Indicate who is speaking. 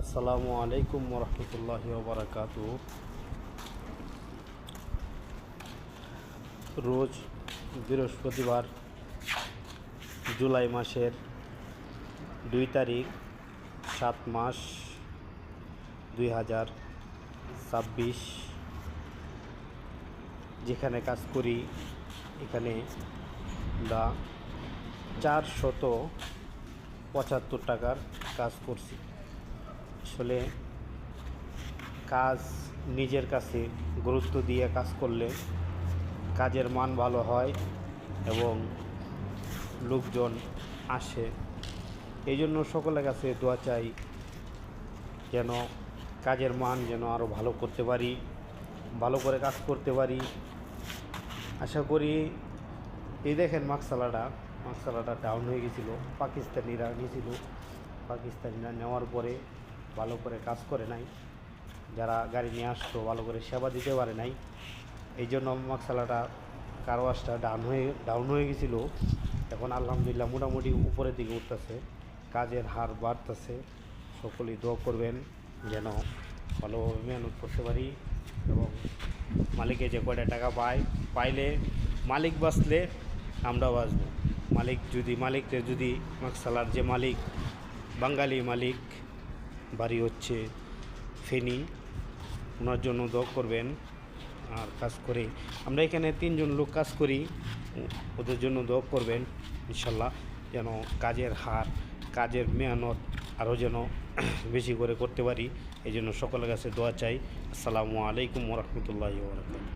Speaker 1: আসসালামু আলাইকুম ওরহমতুল্লাহি ওবরাকাতু। রোজ বৃহস্পতিবার জুলাই মাসের 2 তারিখ 7 মাস 2026 যেখানে কাজ করি এখানে আমরা 475 টাকার কাজ করছি। আসলে কাজ নিজের কাছে গুরুত্ব দিয়ে কাজ করলে কাজের মান ভালো হয় এবং লোকজন আসে। এই জন্য সকলের কাছে দোয়া চাই যেন কাজের মান যেন আরও ভালো করতে পারি, ভালো করে কাজ করতে পারি। আশা করি এই দেখেন মাকসালাটা ডাউন হয়ে গেছিলো, পাকিস্তানিরা নিয়েছিল। পাকিস্তানিরা নেওয়ার পরে ভালো করে কাজ করে নাই, যারা গাড়ি নিয়ে আসতো ভালো করে সেবা দিতে পারে নাই। এই জন্য মাকসালাটা কারওয়াশটা ডাউন হয়ে গেছিলো। এখন আলহামদুলিল্লাহ মোটামুটি উপরের দিকে উঠতেছে, কাজের হার বাড়তেছে। সকলেই দোয়া করবেন যেন ভালোভাবে মেহনত করতে পারি এবং মালিকে যে কয়টা টাকা পাইলে মালিক বাঁচলে আমরা বাঁচব। মালিককে যদি মাকসালার যে মালিক বাঙালি মালিক, বাড়ি হচ্ছে ফেনী, ওনার জন্য দোয়া করবেন। আর কাজ করে আমরা এখানে 3 জন লোক কাজ করি, ওদের জন্য দোয়া করবেন ইনশাল্লাহ, যেন কাজের হার কাজের মেহনত আরও যেন বেশি করে করতে পারি। এই জন্য সকলের কাছে দোয়া চাই। আসসালামু আলাইকুম ওরহমতুল্লাহি ওয়া বারাকাতুহু।